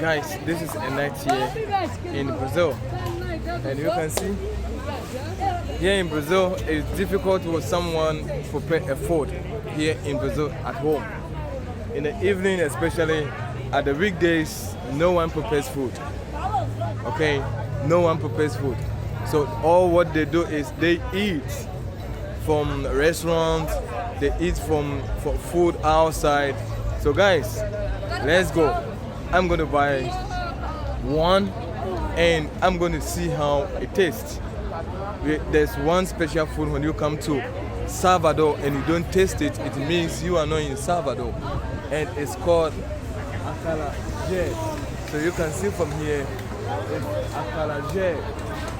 Guys, this is a night here in Brazil, and you can see here in Brazil it's difficult for someone to prepare a food here in Brazil at home. In the evening, especially at the weekdays, no one prepares food. Okay, no one prepares food. So all what they do is they eat from restaurants, they eat from food outside. So guys, let's go. I'm gonna buy one and I'm gonna see how it tastes. There's one special food when you come to Salvador and you don't taste it, it means you are not in Salvador. And it's called acarajé. So you can see from here, it's acarajé.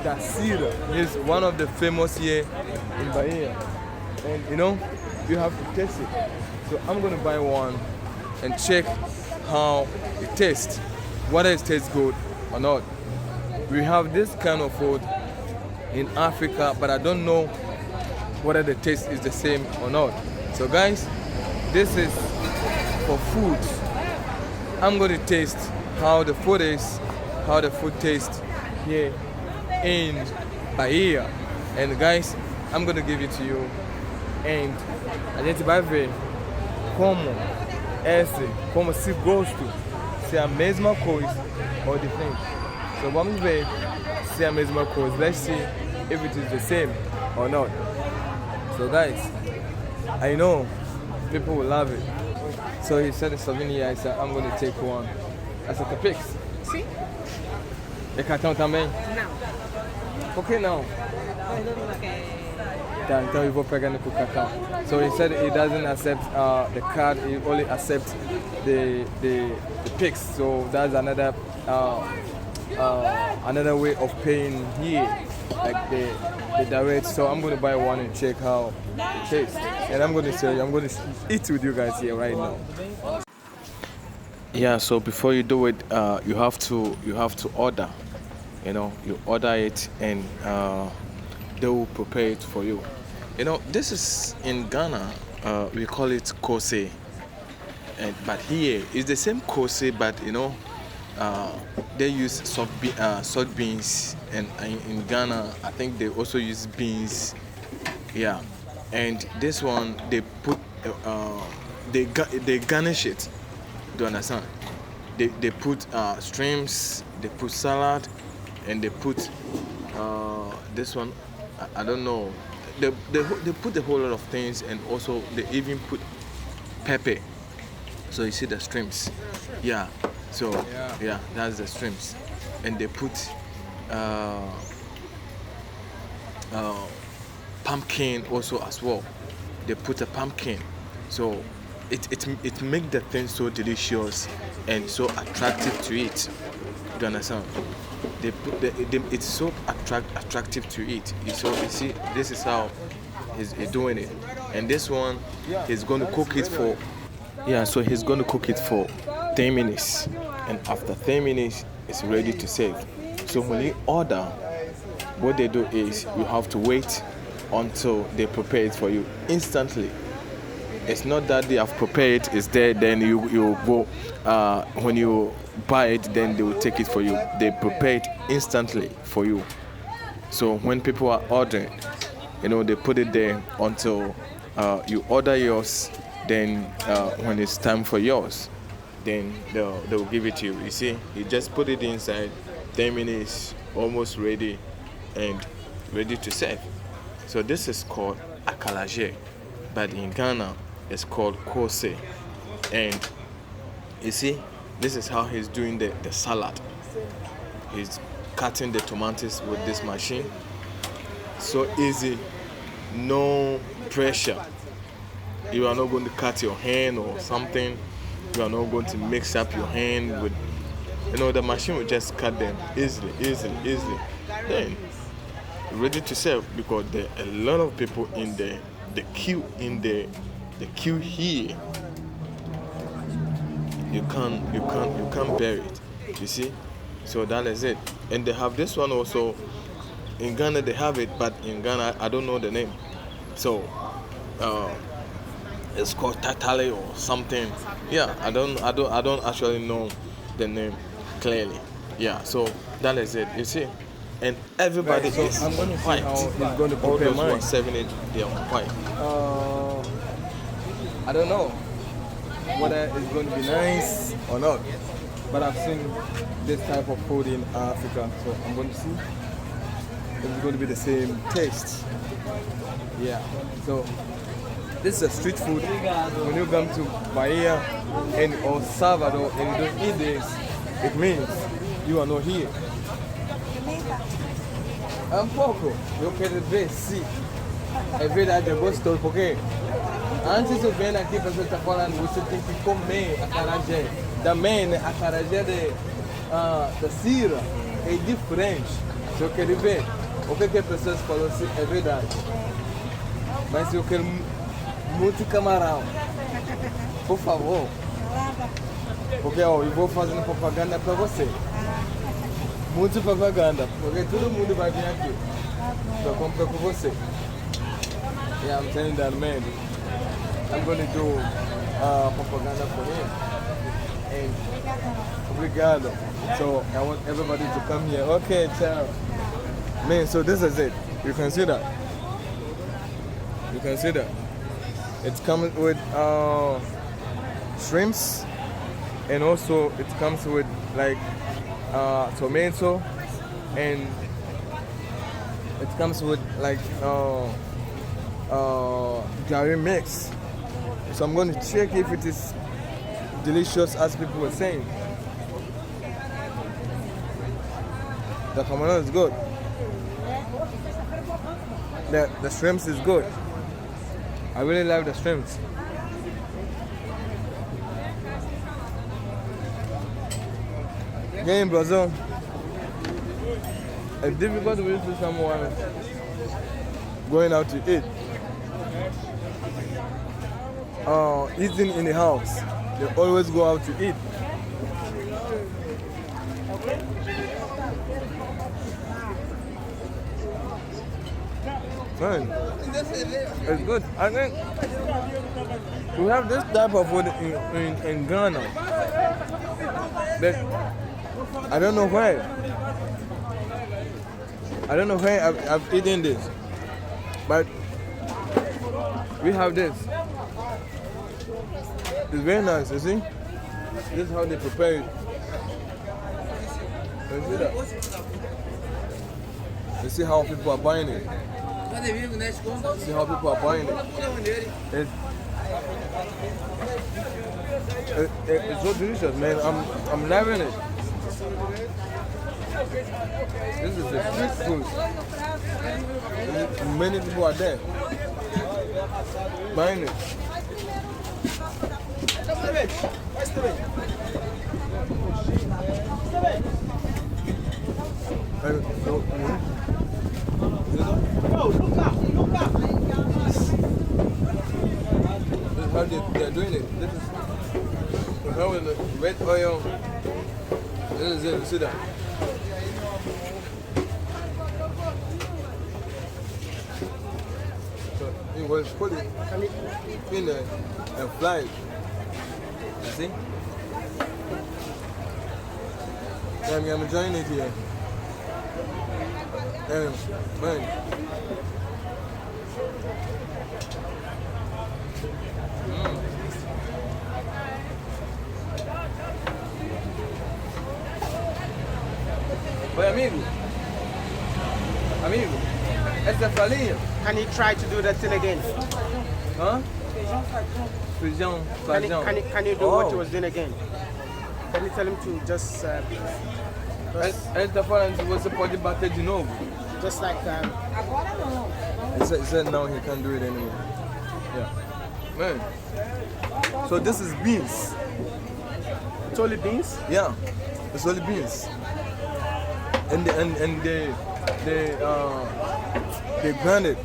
Darkito is one of the famous here in Bahia. And you know, you have to taste it. So I'm gonna buy one and check how it tastes, whether it tastes good or not. We have this kind of food in Africa, but I don't know whether the taste is the same or not. So guys, this is for food. I'm going to taste how the food is, how the food tastes here in Bahia. And guys, I'm going to give it to you. And a gente vai ver como se gosto, se é a mesma coisa ou diferente. So vamos ver se é a mesma coisa. Let's see if it is the same or not. So guys, I know people will love it. So he said the souvenir, I said I'm going to take one. I said the pics. Sim? E cartão também? Não. Por que não? Tá, então eu vou pegando pro cartão. So he said he doesn't accept the card, he only accepts the pics. So that's another another way of paying here, like the direct. So I'm gonna buy one and check how it tastes. And I'm gonna show you, I'm gonna eat with you guys here right now. Yeah, so before you do it, you have to order. You know, you order it and they will prepare it for you. You know, this is in Ghana, we call it kose. But here it's the same kose, but you know, they use salt beans, and in Ghana I think they also use beans. Yeah, and this one they put they garnish it. Do you understand? They put shrimps, they put salad, and they put this one. I don't know. They put a whole lot of things, and also they even put pepper. So you see the shrimps. Yeah. So yeah, that's the shrimps, and they put pumpkin also as well. They put a pumpkin, so it makes the thing so delicious and so attractive to eat. Do you understand? They put it's so attractive to eat. So you see, this is how he's doing it, and this one he's going to cook it for. Yeah, so he's going to cook it for 10 minutes, and after 10 minutes it's ready to serve. So when you order, what they do is you have to wait until they prepare it for you instantly. It's not that they have prepared it, it's there, then you go, when you buy it, then they will take it for you. They prepare it instantly for you. So when people are ordering, you know, they put it there until you order yours, then when it's time for yours, then they'll give it to you. You see, you just put it inside, 10 minutes, almost ready and ready to serve. So this is called acarajé, but in Ghana it's called kose. And you see, this is how he's doing the salad. He's cutting the tomatoes with this machine. So easy, no pressure. You are not going to cut your hand or something. You are not going to mix up your hand with, you know, the machine will just cut them easily. Then ready to serve, because there are a lot of people in the queue here. You can't bear it. You see? So that is it. And they have this one also. In Ghana they have it, but in Ghana I don't know the name. So It's called tatale or something. Yeah, I don't actually know the name clearly. Yeah, so that is it. You see, and everybody Right, so is I'm going to see quiet. how it's going to All prepare those who are mine. serving it, they are quiet. I don't know whether it's going to be nice or not, but I've seen this type of food in Africa, so I'm going to see if it's going to be the same taste. Yeah, so this is a street food. When you come to Bahia and or Salvador and you don't eat this, it means you are not here. Um pouco, eu quero ver se é verdade, eu gosto, porque antes de vir aqui, a pessoa está falando, você tem que comer acarajé. Também a acarajé da Sira é diferente. Se eu quero ver o que as pessoas falam, se é verdade. Mas eu quero muito camarão. Por favor. Porque ó, eu vou fazendo propaganda para você. Muito propaganda, porque todo mundo vai vir aqui para comprar com você. Yeah, I'm telling that man, I'm going to do propaganda for him. And obrigado. So I want everybody to come here. Okay, ciao. Man, so this is it. You can see that. You can see that. It comes with shrimps, and also it comes with like tomato, and it comes with like curry mix. So I'm going to check if it is delicious as people were saying. The camarón is good. The shrimps is good. I really love the shrimps. Yeah, in Brazil, it's difficult to see someone going out to eat. Eating in the house. They always go out to eat. Man, it's good. I think we have this type of food in Ghana. But I don't know why. I don't know why I've eaten this. But we have this. It's very nice, you see? This is how they prepare it. You see that? You see how people are buying it. See how people are buying it. It's so delicious, man. I'm loving it. This is a street food. Many people are there buying it. This is how they're doing it. This is how with the red oil. This is it. You see that? So it was put it in there and fly it. You see? I'm enjoying it here. Man. Oi, amigo, essa falinha? Can you try to do that thing again? Hã? Feijão. Can you do what he was doing again? Can you tell him to just Ele tá falando que você pode bater de novo. just like He said no, he can't do it anymore. Yeah. Man. So this is beans. it's only beans? Yeah. It's only beans. And they grind it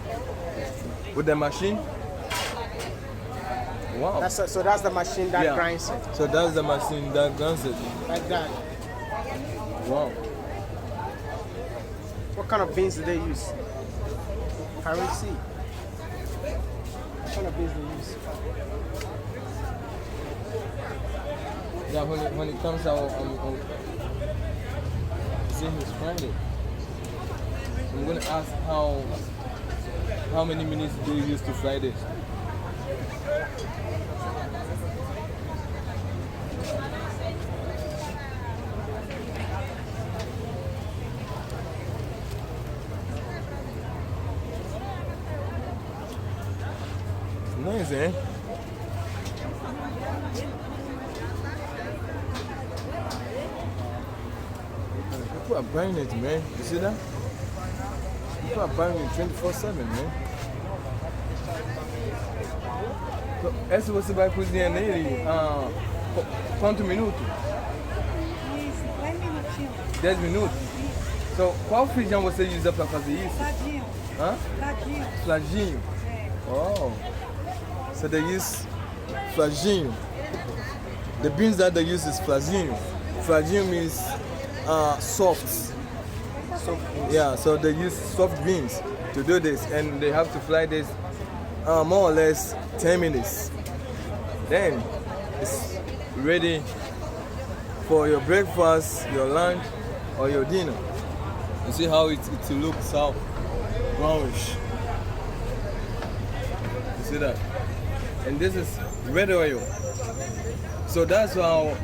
with the machine. Wow. So that's the machine that grinds it. So that's the machine that grinds it. Like that. Wow. What kind of beans do they use? Can we see? What kind of beans do they use? Yeah, when it comes out, see his Friday. I'm gonna ask how many minutes do you use to fry this? Nice, eh? People are buying it, man. You see that? People are buying it 24/7, man. Essa você vai cozinhar nele quanto minuto? Isso, 10 minutinhos. 10 minutos? So, qual feijão você usa para fazer isso? Fladinho. Hã? Fladinho. Flaginho? É. Oh. So they use flaginho. The beans that they use is flaginho. Flaginho means soft. Yeah, so they use soft beans to do this, and they have to fry this more or less 10 minutes. Then it's ready for your breakfast, your lunch, or your dinner. You see how it looks out brownish. You see that? And this is red oil. So that's how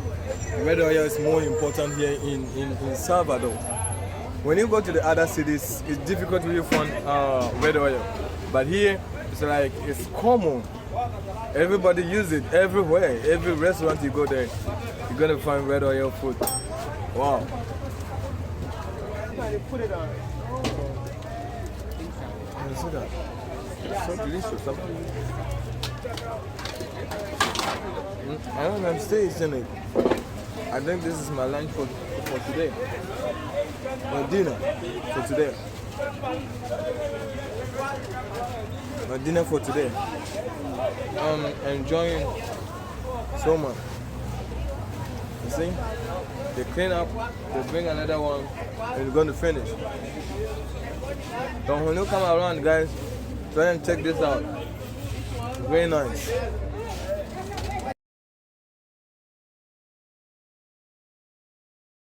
red oil is more important here in Salvador. When you go to the other cities, it's difficult to find red oil. But here, it's like, it's common. Everybody uses it everywhere. Every restaurant you go there, you're gonna find red oil food. Wow. Put it on. You see that? It's so delicious. I don't know, I'm still eating it. I think this is my lunch for today. My dinner for today. My dinner for today. I'm enjoying so much. You see? They clean up, they bring another one, and we're going to finish. So when you come around, guys, try and check this out. Very nice.